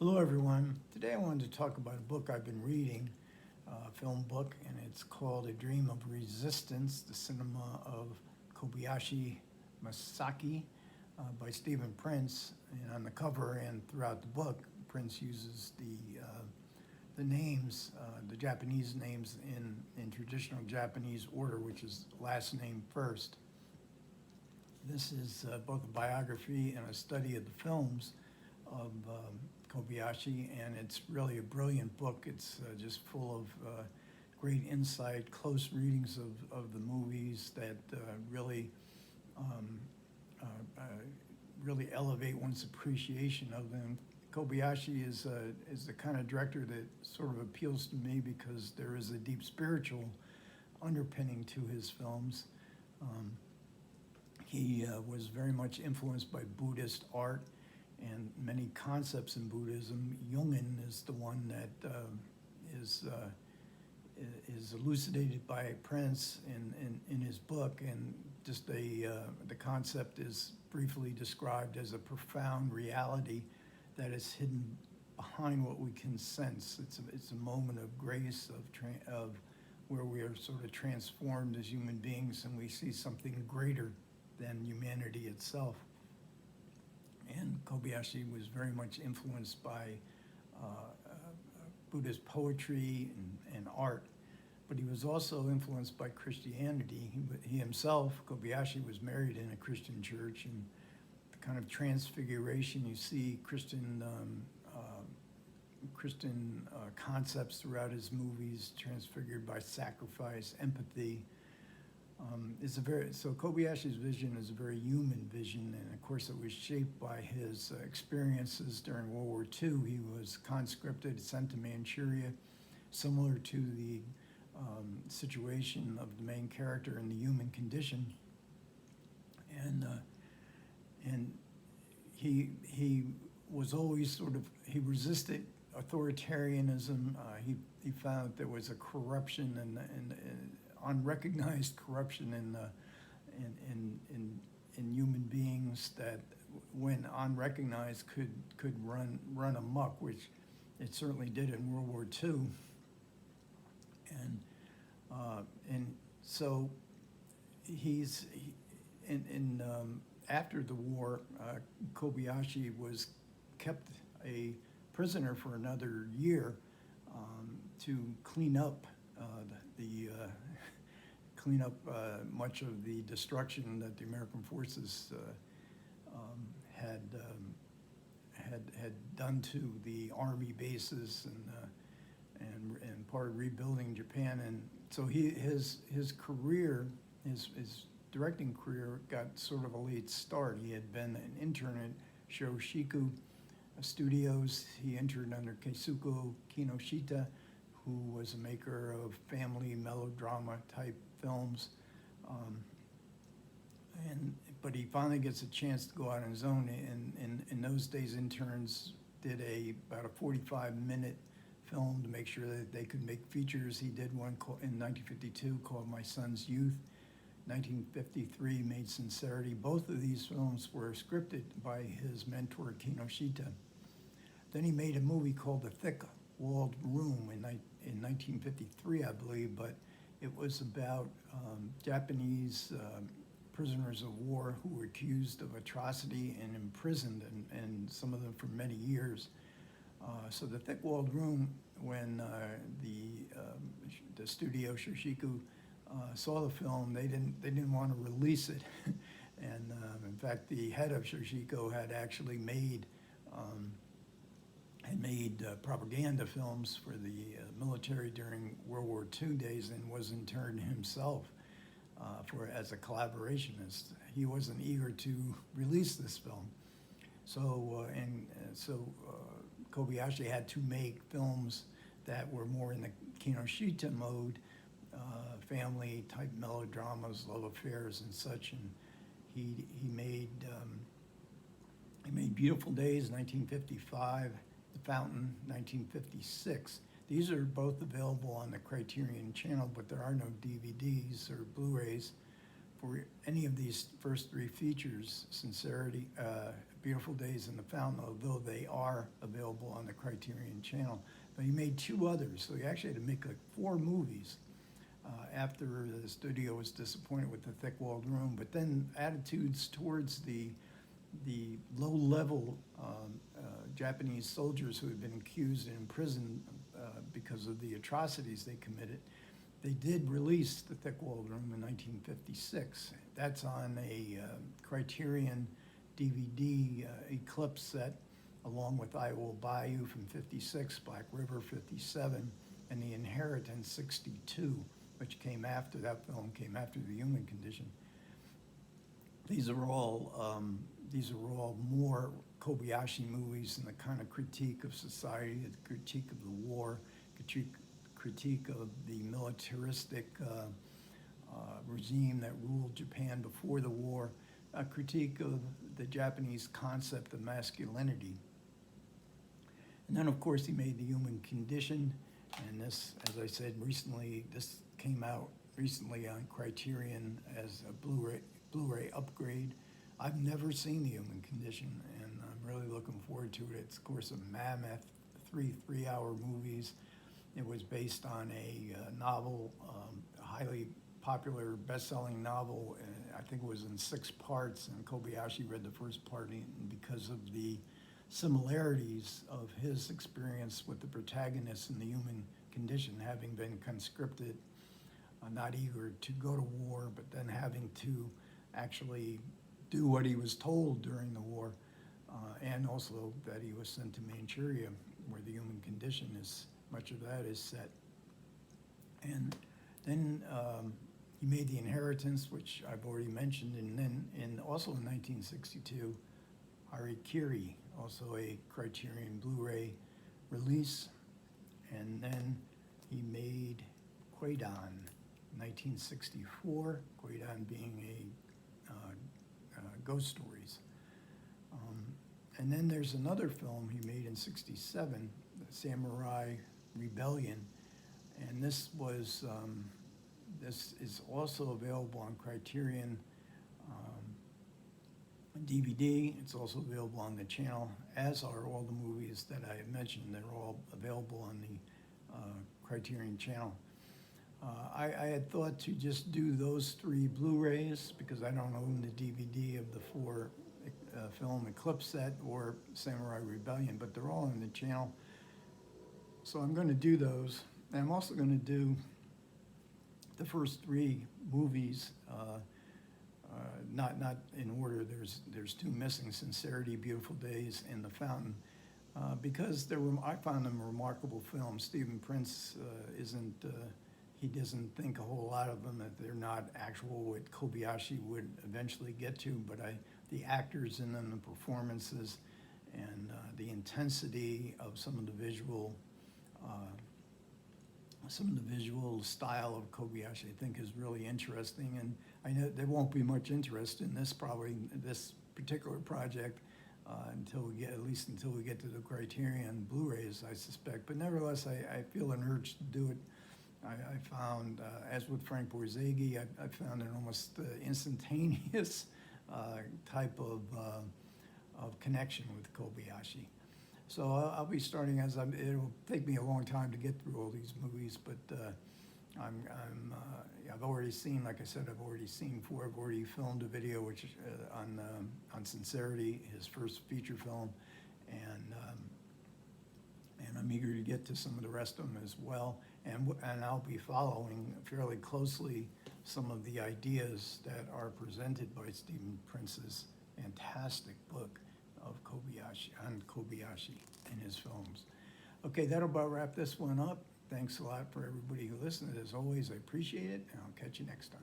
Hello, everyone. Today I wanted to talk about a book I've been reading, a film book, and it's called A Dream of Resistance, the Cinema of Kobayashi Masaki by Stephen Prince. And on the cover and throughout the book, Prince uses the names, the Japanese names in traditional Japanese order, which is last name first. This is both a biography and a study of the films of Kobayashi, and it's really a brilliant book. It's just full of great insight, close readings of the movies that um, really elevate one's appreciation of them. Kobayashi is the kind of director that sort of appeals to me because there is a deep spiritual underpinning to his films. He was very much influenced by Buddhist art and many concepts in Buddhism. Jungian is the one that is elucidated by Prince in his book, and just the concept is briefly described as a profound reality that is hidden behind what we can sense. It's a moment of grace, of where we are sort of transformed as human beings, and we see something greater than humanity itself. And Kobayashi was very much influenced by Buddhist poetry and art, but he was also influenced by Christianity. He himself, Kobayashi, was married in a Christian church, and the kind of transfiguration you see Christian concepts throughout his movies, transfigured by sacrifice, empathy. So Kobayashi's vision is a very human vision, and of course it was shaped by his experiences during World War II. He was conscripted, sent to Manchuria, similar to the situation of the main character in The Human Condition, and he was always he resisted authoritarianism. He found there was a corruption and unrecognized corruption in human beings that, when unrecognized, could run amok, which it certainly did in World War II. And so after the war, Kobayashi was kept a prisoner for another year to clean up much of the destruction that the American forces had done to the army bases and part of rebuilding Japan. And so his career, his directing career, got sort of a late start. He had been an intern at Shoshiku Studios. He interned under Keisuke Kinoshita, who was a maker of family melodrama type films. But he finally gets a chance to go out on his own. And in those days, interns did about a 45-minute film to make sure that they could make features. He did one in 1952 called My Son's Youth. 1953 made Sincerity. Both of these films were scripted by his mentor Kinoshita. Then he made a movie called The Thick-Walled Room in 1953, I believe, but it was about Japanese prisoners of war who were accused of atrocity and imprisoned, and some of them for many years. So The Thick-Walled Room, when the studio Shoshiku saw the film, they didn't want to release it, and in fact, the head of Shoshiku had actually made propaganda films for the military during World War II days, and was interned himself as a collaborationist. He wasn't eager to release this film, so Kobayashi had to make films that were more in the Kinoshita mode, family type melodramas, love affairs, and such. And he made Beautiful Days, 1955, The Fountain, 1956. These are both available on the Criterion channel, but there are no DVDs or Blu-rays for any of these first three features: Sincerity, Beautiful Days in the Fountain, although they are available on the Criterion channel. But he made 2 others, so he actually had to make like 4 movies after the studio was disappointed with the thick-walled room. But then attitudes towards the low-level Japanese soldiers who had been accused and imprisoned because of the atrocities they committed, they did release The Thick-Walled Room in 1956. That's on a Criterion DVD Eclipse set, along with I Will Buy You from 56, Black River 57, and The Inheritance 62, which came after that film, came after The Human Condition. These are all more Kobayashi movies and the kind of critique of society, the critique of the war, critique of the militaristic regime that ruled Japan before the war, a critique of the Japanese concept of masculinity. And then, of course, he made The Human Condition, and this, as I said recently, this came out recently on Criterion as a Blu-ray upgrade. I've never seen The Human Condition, and I'm really looking forward to it. It's, of course, a mammoth, 3 hour movies. It was based on a novel, a highly popular best-selling novel. I think it was in 6 parts, and Kobayashi read the first part, and because of the similarities of his experience with the protagonist in The Human Condition, having been conscripted, not eager to go to war, but then having to actually do what he was told during the war, and also that he was sent to Manchuria, where The Human Condition is, much of that is set. And then he made The Inheritance, which I've already mentioned, and then also in 1962, Harikiri, also a Criterion Blu-ray release. And then he made Kwaidan, 1964, Kwaidan being a ghost stories. And then there's another film he made in 67, the Samurai Rebellion, and this is also available on Criterion DVD. It's also available on the channel, as are all the movies that I have mentioned. They're all available on the Criterion channel. I had thought to just do those 3 Blu-rays because I don't own the DVD of the 4 film Eclipse set or Samurai Rebellion, but they're all on the channel. So I'm going to do those. And I'm also going to do the first 3 movies, not in order. There's 2 missing: Sincerity, Beautiful Days, and The Fountain, because I found them remarkable films. Stephen Prince he doesn't think a whole lot of them, that they're not actual what Kobayashi would eventually get to, but the actors in them, the performances, and the intensity of some of the visual style of Kobayashi, I think, is really interesting. And I know there won't be much interest in this particular project until we get to the Criterion Blu-rays, I suspect. But nevertheless, I feel an urge to do it. I found, as with Frank Borzage, I found an almost instantaneous type of connection with Kobayashi. So I'll be starting it'll take me a long time to get through all these movies, but I've already seen, like I said, I've already seen 4. I've already filmed a video which on Sincerity, his first feature film, and I'm eager to get to some of the rest of them as well. And I'll be following fairly closely some of the ideas that are presented by Stephen Prince's fantastic book of Kobayashi and his films. Okay, that'll about wrap this one up. Thanks a lot for everybody who listened. As always, I appreciate it, and I'll catch you next time.